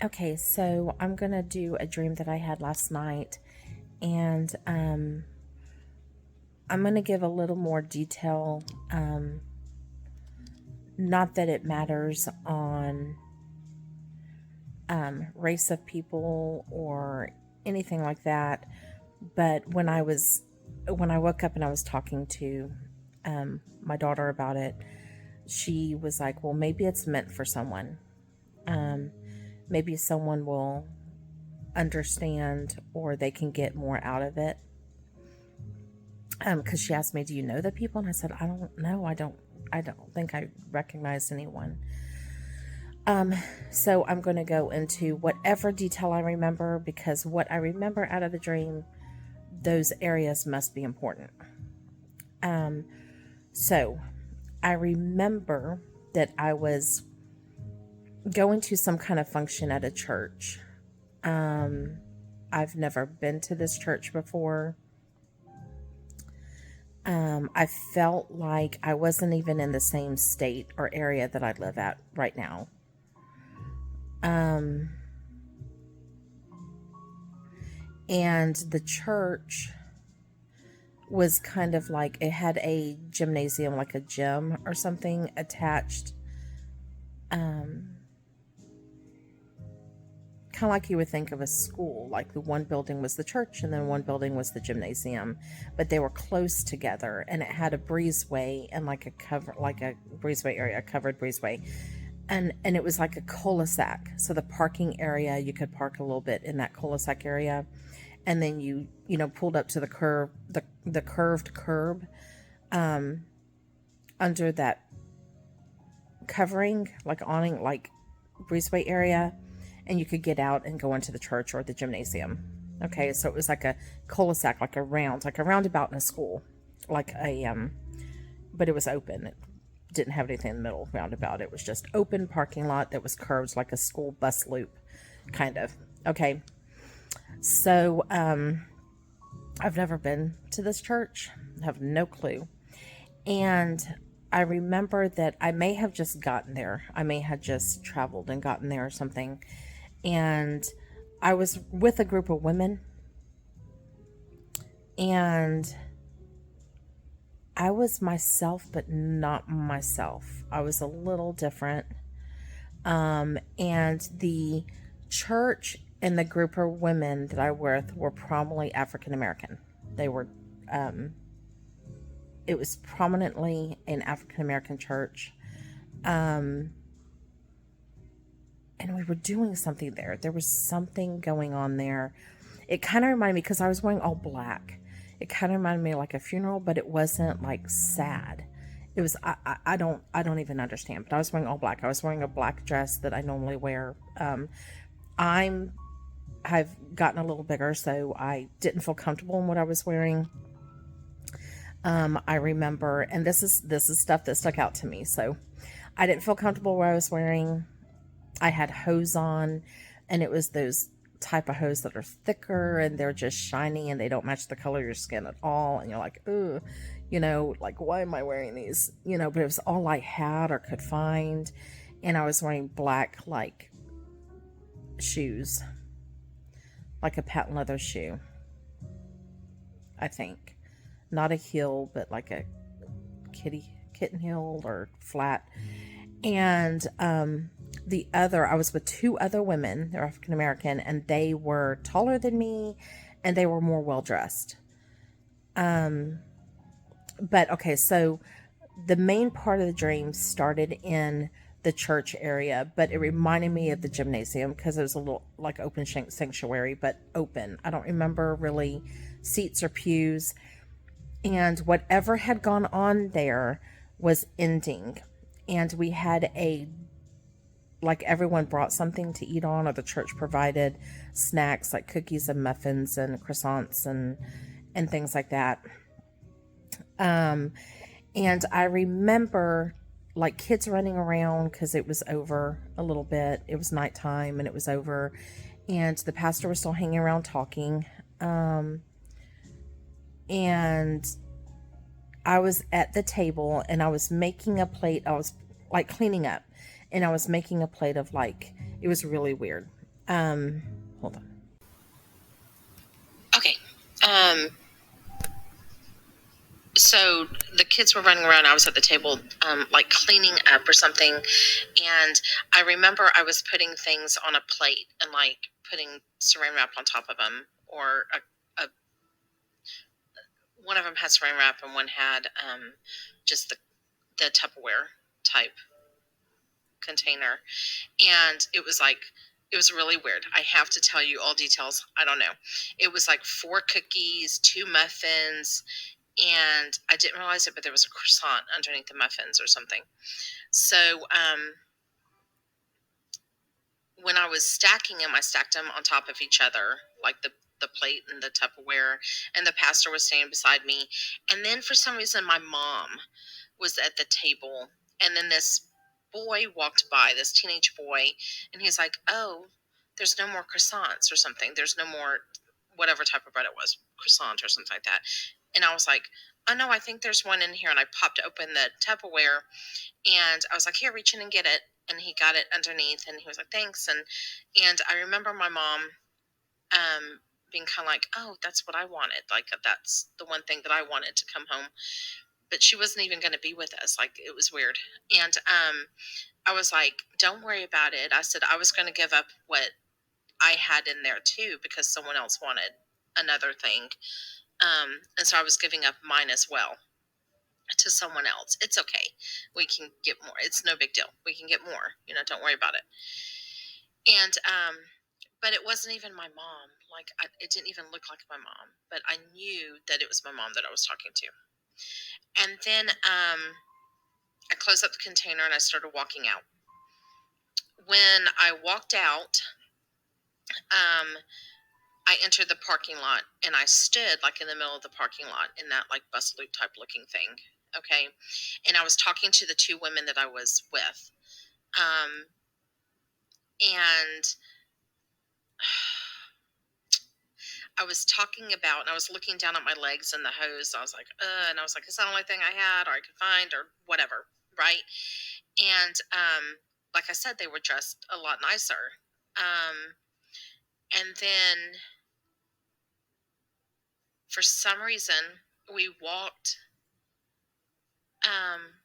Okay, so I'm gonna do a dream that I had last night, and I'm gonna give a little more detail. Not that it matters on race of people or anything like that, but when I woke up and I was talking to my daughter about it, she was like, "Well, maybe it's meant for someone. Um, Maybe someone will understand or they can get more out of it." Because she asked me, "Do you know the people?" And I said, "I don't know. I don't think I recognize anyone." Um, so I'm going to go into whatever detail I remember, because what I remember out of the dream, those areas must be important. Um, so I remember that I was going to some kind of function at a church. Um, I've never been to this church before. I felt like I wasn't even in the same state or area that I live at right now. Um, and the church was kind of like it had a gymnasium, like a gym or something attached. Um, Kind of like you would think of a school, like the one building was the church and then one building was the gymnasium, but they were close together, and it had a breezeway and like a breezeway area, a covered breezeway, and it was like a cul-de-sac. So the parking area, you could park a little bit in that cul-de-sac area, and then you pulled up to the curved curb um under that covering, like awning, like breezeway area, and you could get out and go into the church or the gymnasium. Okay, so it was like a cul-de-sac, like a roundabout in a school, like but it was open. It didn't have anything in the middle roundabout. It was just open parking lot that was curved like a school bus loop, kind of. Okay, so I've never been to this church. I have no clue. And I remember that I may have just gotten there. I may have just traveled and gotten there or something. And I was with a group of women, and I was myself, but not myself. I was a little different. And the church and the group of women that I with were prominently African American. They were, um, it was prominently an African American church. Um, and we were doing something there. There was something going on there. It kind of reminded me, because I was wearing all black. It kind of reminded me of like a funeral, but it wasn't like sad. It was I don't even understand. But I was wearing all black. I was wearing a black dress that I normally wear. I'm I've gotten a little bigger, so I didn't feel comfortable in what I was wearing. I remember, and this is stuff that stuck out to me. So I didn't feel comfortable where I was wearing. I had hose on, and it was those type of hose that are thicker and they're just shiny and they don't match the color of your skin at all. And you're like, ooh, like, why am I wearing these? But it was all I had or could find. And I was wearing black, like, shoes, like a patent leather shoe, I think. Not a heel, but like a kitten heel or flat. And I was with two other women. They're African American, and they were taller than me, and they were more well dressed. Um, but okay, so the main part of the dream started in the church area, but it reminded me of the gymnasium because it was a little like open sanctuary, but open. I don't remember really seats or pews, and whatever had gone on there was ending. And we had like, everyone brought something to eat on, or the church provided snacks like cookies and muffins and croissants and things like that. Um, and I remember like kids running around because it was over a little bit. It was nighttime and it was over, and the pastor was still hanging around talking. And I was at the table and I was making a plate. I was like cleaning up, and I was making a plate of, like, it was really weird. Um, Hold on. Okay. Um, so the kids were running around. I was at the table, like cleaning up or something. And I remember I was putting things on a plate and like putting saran wrap on top of them, or one of them had saran wrap and one had just the Tupperware type container. And it was really weird. I have to tell you all details. I don't know. It was like 4 cookies, 2 muffins, and I didn't realize it, but there was a croissant underneath the muffins or something. So when I was stacking them, I stacked them on top of each other, like the plate and the Tupperware, and the pastor was standing beside me. And then for some reason, my mom was at the table, and then this boy walked by, this teenage boy, and he's like, "Oh, there's no more croissants or something. There's no more whatever type of bread it was, croissant or something like that." And I was like, "Oh no, I think there's one in here." And I popped open the Tupperware, and I was like, "Here, reach in and get it." And he got it underneath, and he was like, "Thanks." And I remember my mom being kind of like, "Oh, that's what I wanted. Like that's the one thing that I wanted to come home." But she wasn't even going to be with us. Like it was weird. And I was like, "Don't worry about it." I said I was going to give up what I had in there too because someone else wanted another thing. And so I was giving up mine as well to someone else. It's okay. We can get more. It's no big deal. We can get more. Don't worry about it. And but it wasn't even my mom. Like it didn't even look like my mom. But I knew that it was my mom that I was talking to. And then I closed up the container and I started walking out. When I walked out, um, I entered the parking lot and I stood like in the middle of the parking lot in that like bus loop type looking thing. Okay. And I was talking to the 2 women that I was with. And I was talking about, and I was looking down at my legs and the hose. I was like, and I was like, "Is that the only thing I had or I could find or whatever?" Right. And like I said, they were dressed a lot nicer. Um, and then for some reason, we walked, um,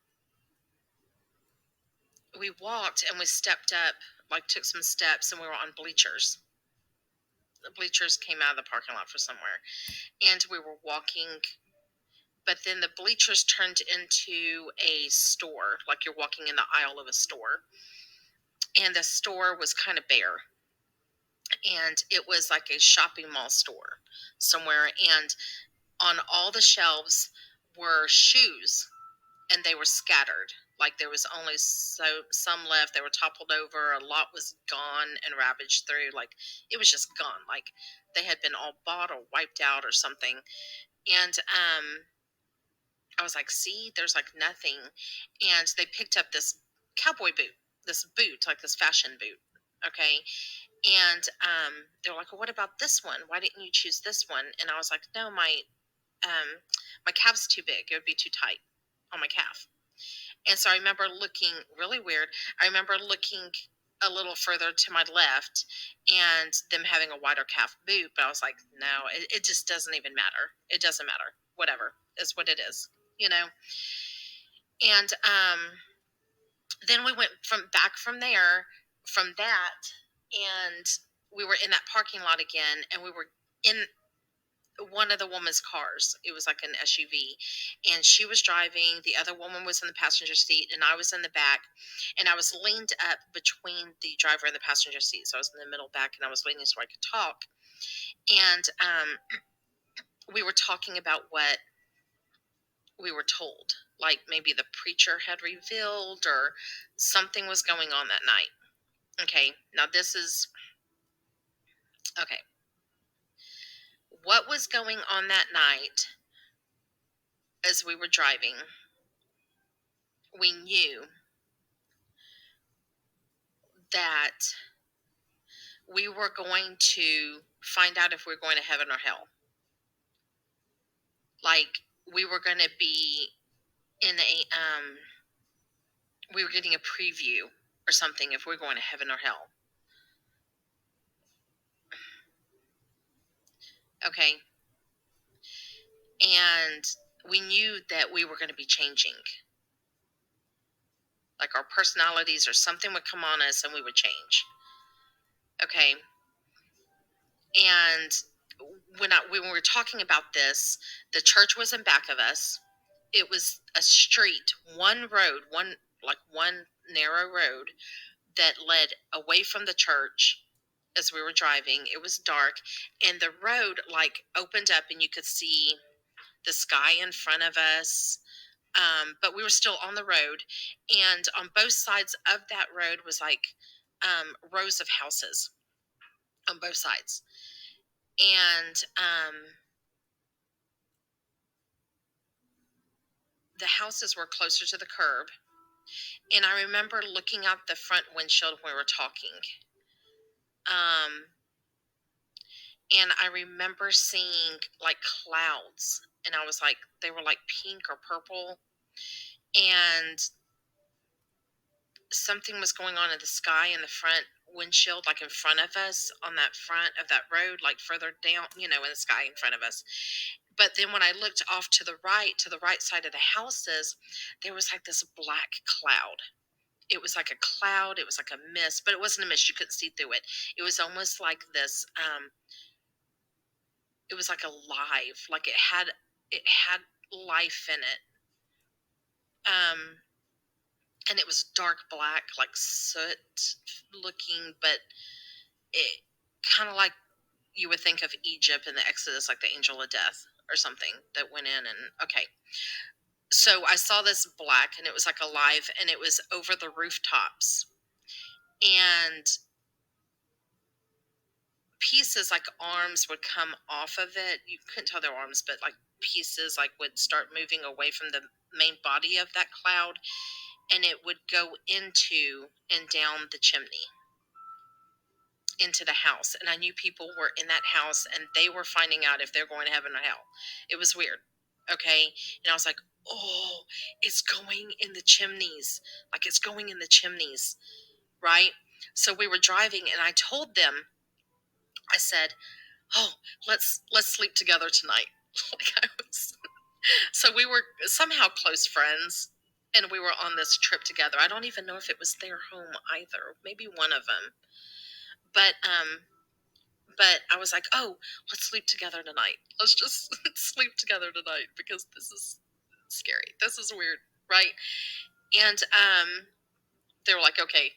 and we stepped up, like took some steps, and we were on bleachers. The bleachers came out of the parking lot for somewhere, and we were walking. But then the bleachers turned into a store, like you're walking in the aisle of a store. And the store was kind of bare. And it was like a shopping mall store somewhere. And on all the shelves were shoes, and they were scattered. Like there was only some left. They were toppled over. A lot was gone and ravaged through. Like it was just gone. Like they had been all bought or wiped out or something. And I was like, "See, there's like nothing." And they picked up this cowboy boot, this boot, like this fashion boot. Okay. And they were like, "Well, what about this one? Why didn't you choose this one?" And I was like, "No, my calf's too big. It would be too tight on my calf." And so I remember looking really weird. I remember looking a little further to my left and them having a wider calf boot, but I was like, "No, it just doesn't even matter. It doesn't matter. Whatever. It's what it is, you know?" And then we went from there, from that, and we were in that parking lot again, and we were in one of the woman's cars. It was like an SUV, and she was driving. The other woman was in the passenger seat, and I was in the back, and I was leaned up between the driver and the passenger seat. So I was in the middle back, and I was leaning so I could talk. And we were talking about what we were told, like maybe the preacher had revealed or something was going on that night. Okay, now this is okay. What was going on that night as we were driving? We knew that we were going to find out if we were going to heaven or hell. Like we were going to be in we were getting a preview or something if we we're going to heaven or hell. Okay. And we knew that we were going to be changing. Like our personalities or something would come on us and we would change. Okay. And when we were talking about this, the church was in back of us. It was a street, one road, one narrow road that led away from the church as we were driving. It was dark, and the road like opened up and you could see the sky in front of us. But we were still on the road, and on both sides of that road was like rows of houses on both sides. And the houses were closer to the curb. And I remember looking out the front windshield when we were talking. Um, and I remember seeing like clouds, and I was like, they were like pink or purple, and something was going on in the sky in the front windshield, like in front of us on that front of that road, like further down, in the sky in front of us. But then when I looked off to the right side of the houses, there was like this black cloud. It was like a cloud, it was like a mist, but it wasn't a mist, you couldn't see through it. It was almost like this it was like alive, like it had life in it. Um and it was dark black, like soot looking, but it kind of like you would think of Egypt in the Exodus, like the angel of death or something that went in. And okay, so I saw this black, and it was like alive, and it was over the rooftops, and pieces like arms would come off of it. You couldn't tell they were arms, but like pieces like would start moving away from the main body of that cloud, and it would go into and down the chimney into the house. And I knew people were in that house, and they were finding out if they're going to heaven or hell. It was weird. Okay. And I was like, oh, it's going in the chimneys. Like it's going in the chimneys. Right. So we were driving, and I told them, I said, oh, let's sleep together tonight. Like I was. So we were somehow close friends, and we were on this trip together. I don't even know if it was their home either. Maybe one of them. But I was like, oh, let's sleep together tonight. Let's just sleep together tonight, because this is scary. This is weird, right? And they were like, okay.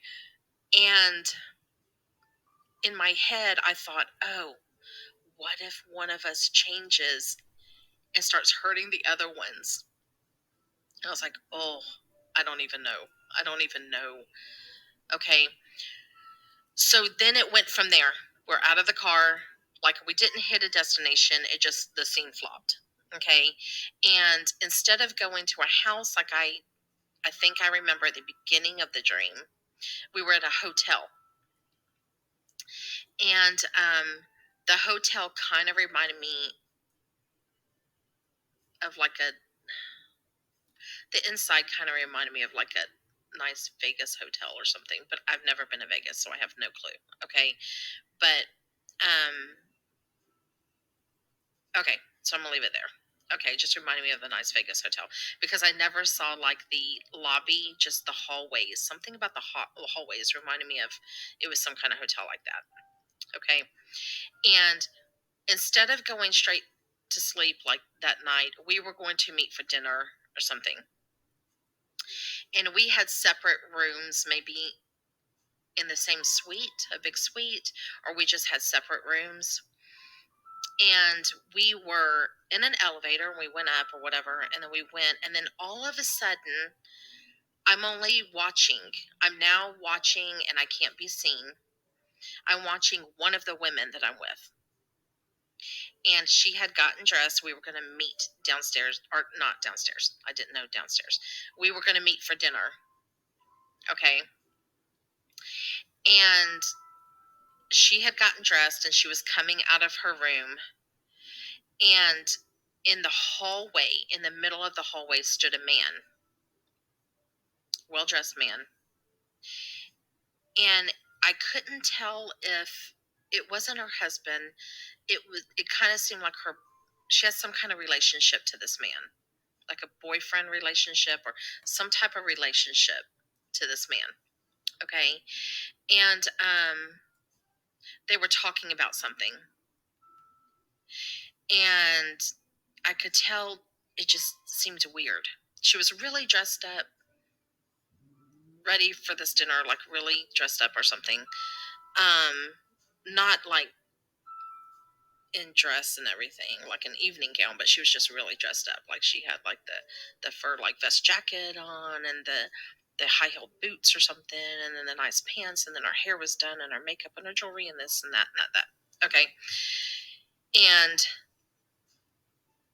And in my head, I thought, oh, what if one of us changes and starts hurting the other ones? And I was like, oh, I don't even know. I don't even know. Okay. So then it went from there. We're out of the car. Like we didn't hit a destination. The scene flopped. Okay. And instead of going to a house, like I think I remember at the beginning of the dream, we were at a hotel. And the hotel kind of reminded me of the inside kind of reminded me of like a nice Vegas hotel or something, but I've never been to Vegas, so I have no clue. Okay. But, um, okay. So I'm gonna leave it there. Okay. Just reminded me of the nice Vegas hotel, because I never saw like the lobby, just the hallways. Something about the hallways reminded me of it was some kind of hotel like that. Okay. And instead of going straight to sleep like that night, we were going to meet for dinner or something. And we had separate rooms, maybe in the same suite, a big suite, or we just had separate rooms. And we were in an elevator, and we went up or whatever, and then we went, and then all of a sudden, I'm only watching. I'm now watching, and I can't be seen. I'm watching one of the women that I'm with. And she had gotten dressed. We were going to meet downstairs, or not downstairs. I didn't know downstairs. We were going to meet for dinner. Okay. And she had gotten dressed, and she was coming out of her room. And in the hallway, in the middle of the hallway, stood a man, well dressed man. And I couldn't tell if it wasn't her husband. It kind of seemed like she had some kind of relationship to this man, like a boyfriend relationship or some type of relationship to this man. Okay. And they were talking about something, and I could tell it just seemed weird. She was really dressed up, ready for this dinner, like really dressed up or something. Not like in dress and everything, like an evening gown, but she was just really dressed up. Like she had like the fur like vest jacket on, and the high heeled boots or something, and then the nice pants, and then her hair was done, and her makeup and her jewelry, and this and that and that. Okay. And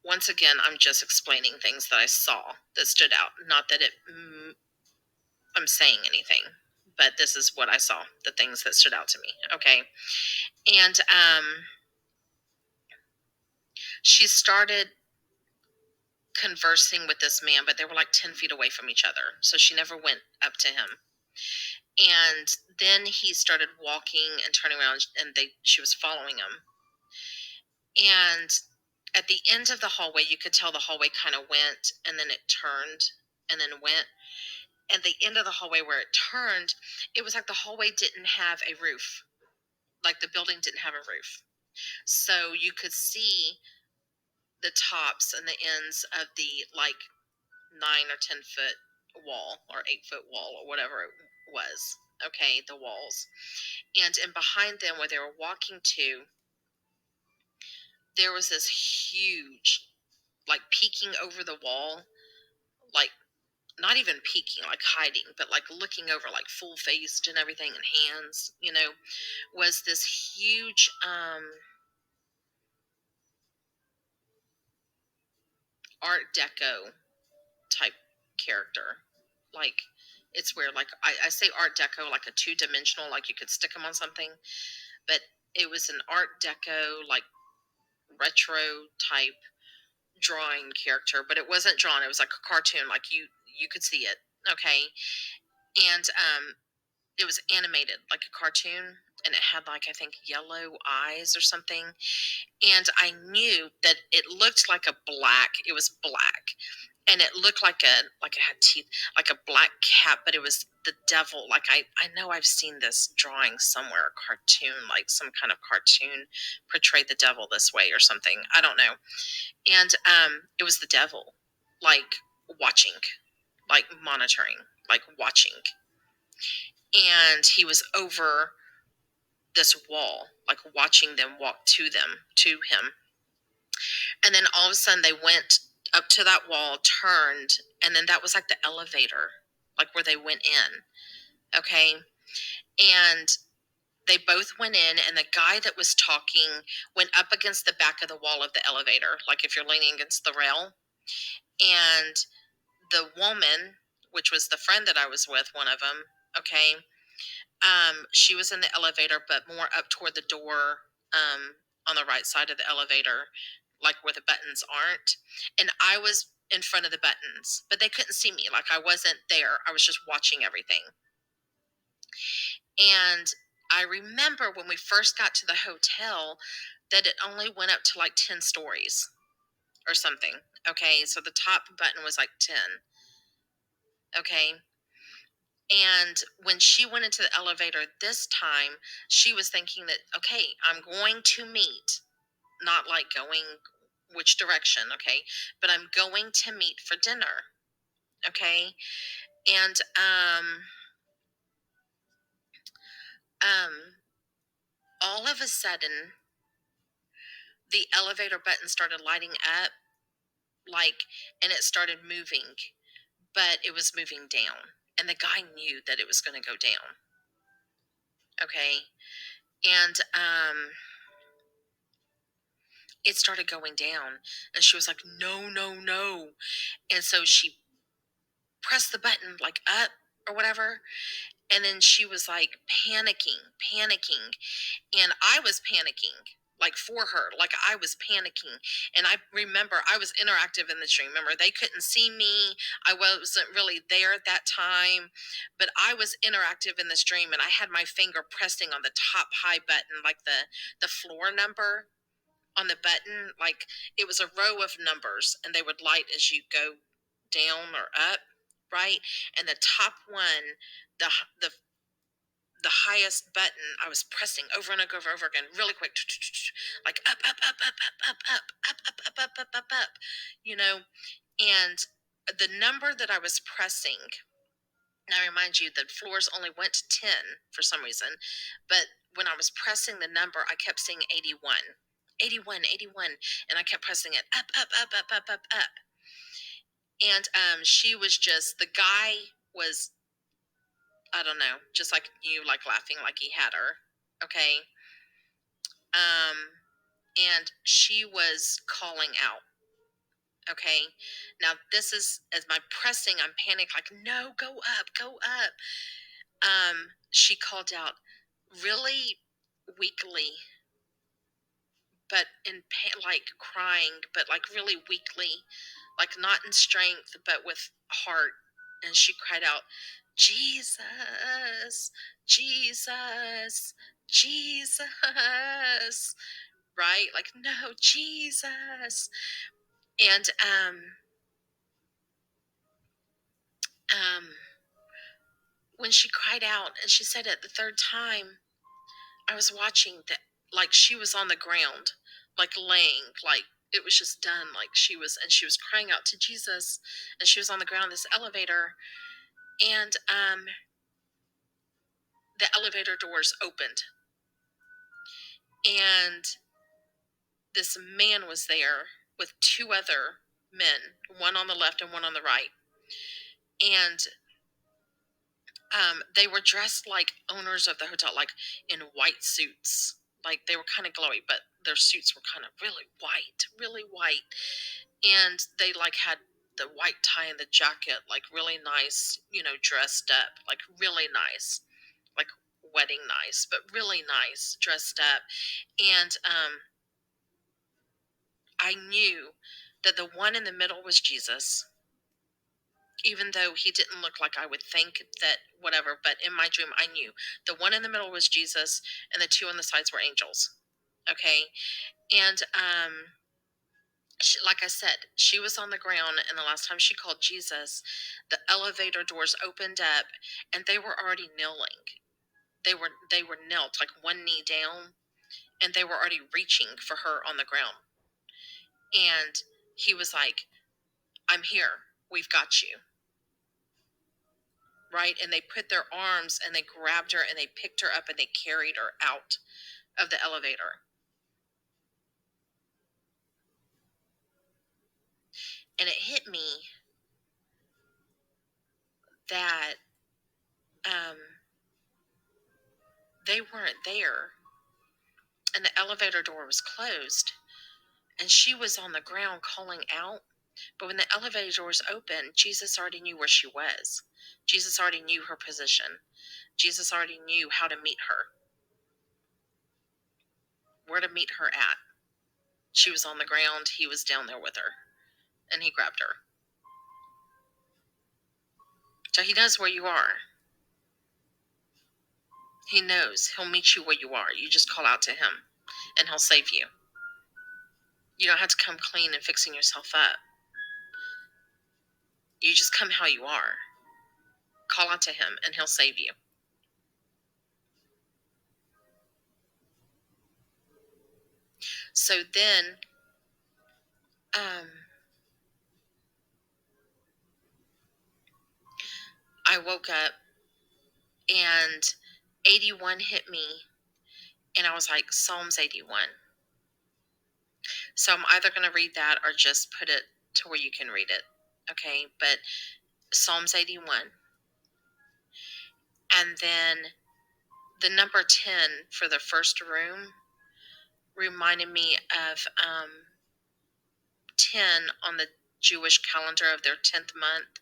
once again, I'm just explaining things that I saw that stood out. Not that I'm saying anything, but this is what I saw, the things that stood out to me. Okay. And she started conversing with this man, but they were like 10 feet away from each other. So she never went up to him. And then he started walking and turning around, and she was following him. And at the end of the hallway, you could tell the hallway kind of went, and then it turned, and then went. And the end of the hallway where it turned, it was like the hallway didn't have a roof. Like the building didn't have a roof. So you could see the tops and the ends of the like 9 or 10 foot wall or 8 foot wall or whatever it was. Okay, the walls. And behind them, where they were walking to, there was this huge, like peeking over the wall, like not even peeking, like hiding, but like looking over, like full faced and everything, and hands, was this huge Art Deco type character. Like it's where like I say Art Deco like a 2-dimensional, like you could stick them on something, but it was an Art Deco like retro type drawing character, but it wasn't drawn. It was like a cartoon, like you could see it. Okay. And it was animated like a cartoon, and it had like I think yellow eyes or something. And I knew that it looked like it was black, and it looked like it had teeth, like a black cat, but it was the devil. Like I know I've seen this drawing somewhere, a cartoon, like some kind of cartoon portrayed the devil this way or something. I don't know. And it was the devil, like watching, like monitoring, like watching. And he was over this wall, like watching them walk to him. And then all of a sudden they went up to that wall, turned, and then that was like the elevator, like where they went in. Okay. And they both went in, and the guy that was talking went up against the back of the wall of the elevator, like if you're leaning against the rail. And the woman, which was the friend that I was with, one of them, okay, she was in the elevator, but more up toward the door, on the right side of the elevator, like where the buttons aren't. And I was in front of the buttons, but they couldn't see me. Like I wasn't there. I was just watching everything. And I remember when we first got to the hotel that it only went up to like 10 stories or something. Okay. So the top button was like 10. Okay. And when she went into the elevator this time, she was thinking that, okay, I'm going to meet, not like going which direction, okay, but I'm going to meet for dinner, okay. And um, all of a sudden, the elevator button started lighting up, like, and it started moving, but it was moving down. And the guy knew that it was going to go down, okay. And it started going down, and she was like, no, no, no. And so she pressed the button like up or whatever, and then she was like panicking, and I was panicking, like for her. Like I was panicking. And I remember I was interactive in the dream. Remember, they couldn't see me. I wasn't really there at that time, but I was interactive in this dream, and I had my finger pressing on the top high button, like the floor number on the button. Like it was a row of numbers, and they would light as you go down or up, right? And the top one, the the the highest button, I was pressing over and over again, really quick, like up, up, up, up, up, up, up, up, up, up, up, up, up, up, you know. And the number that I was pressing, and I remind you, the floors only went to 10 for some reason, but when I was pressing the number, I kept seeing 81, 81, 81, and I kept pressing it up, up, up, up, up, up, up. And she was just, the guy was, I don't know, just like you, like laughing like he had her. Okay. Um, and she was calling out. Okay. Now this is, as my pressing, I'm panicked, like, no, go up, go up. She called out really weakly, but like crying, but like really weakly, like not in strength, but with heart. And she cried out, Jesus, Jesus, Jesus, right? Like, no, Jesus. And um, when she cried out and she said it the third time, I was watching that, like she was on the ground, like laying, like it was just done, like she was, and she was crying out to Jesus, and she was on the ground in this elevator, and the elevator doors opened, and this man was there with two other men, one on the left and one on the right, and they were dressed like owners of the hotel, like in white suits. Like they were kind of glowy, but their suits were kind of really white, really white. And they like had the white tie and the jacket, like really nice, dressed up, like really nice, like wedding nice, but really nice, dressed up. And I knew that the one in the middle was Jesus, even though he didn't look like I would think that whatever, but in my dream, I knew the one in the middle was Jesus and the two on the sides were angels. Okay. And, like I said, she was on the ground, and the last time she called Jesus, the elevator doors opened up, and they were already kneeling. They were knelt, like one knee down, and they were already reaching for her on the ground. And he was like, "I'm here. We've got you." Right? And they put their arms and they grabbed her and they picked her up and they carried her out of the elevator. And it hit me that um, they weren't there, and the elevator door was closed, and she was on the ground calling out. But when the elevator doors opened, Jesus already knew where she was. Jesus already knew her position. Jesus already knew how to meet her, where to meet her at. She was on the ground. He was down there with her, and he grabbed her. So he knows where you are. He knows. He'll meet you where you are. You just call out to him, and he'll save you. You don't have to come clean and fixing yourself up. You just come how you are. Call out to him, and he'll save you. So then, I woke up, and 81 hit me, and I was like, Psalms 81. So I'm either going to read that or just put it to where you can read it. Okay, but Psalms 81. And then the number 10 for the first room reminded me of 10 on the Jewish calendar of their 10th month,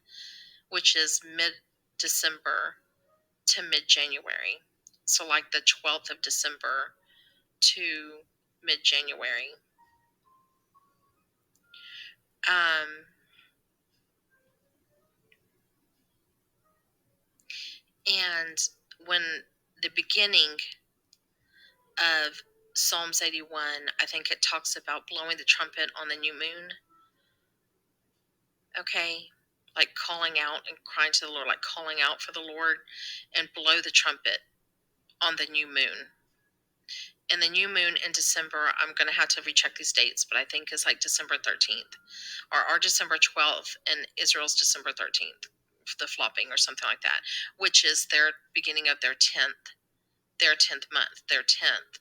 which is mid-December to mid-January. So like the 12th of December to mid-January. Um, and when the beginning of Psalms 81, I think it talks about blowing the trumpet on the new moon. Okay? Like calling out and crying to the Lord, like calling out for the Lord, and blow the trumpet on the new moon. And the new moon in December, I'm going to have to recheck these dates, but I think it's like December 13th or our December 12th and Israel's December 13th, the flopping or something like that, which is their beginning of their 10th month, their 10th,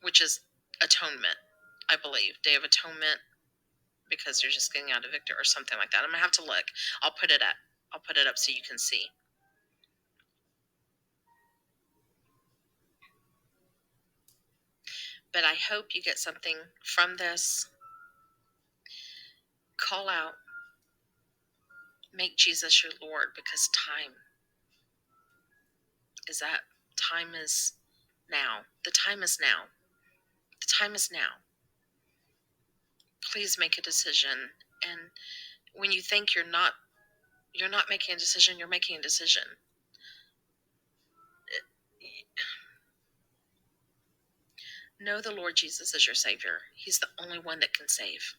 which is atonement, I believe, Day of Atonement, because you're just getting out of victor or something like that. I'm going to have to look. I'll put it up so you can see. But I hope you get something from this. Call out. Make Jesus your Lord, because time is now. The time is now. The time is now. Please make a decision. And when you think you're not making a decision, you're making a decision. Know the Lord Jesus as your Savior. He's the only one that can save.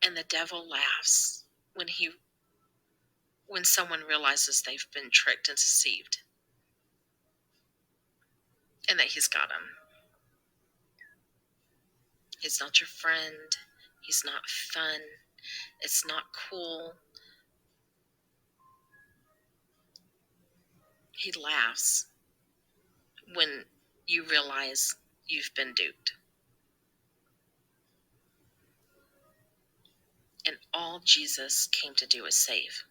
And the devil laughs when someone realizes they've been tricked and deceived, and that he's got them. He's not your friend. He's not fun. It's not cool. He laughs when you realize you've been duped. And all Jesus came to do is save.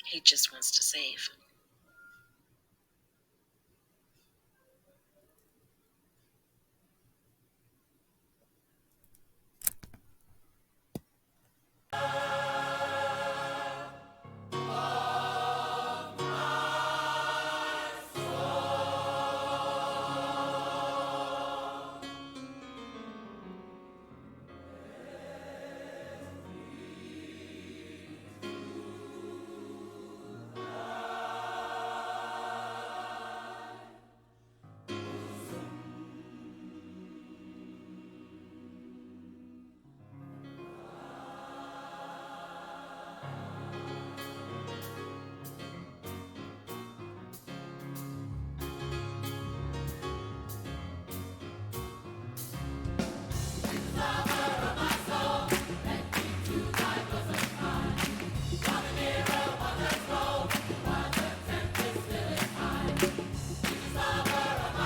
He just wants to save.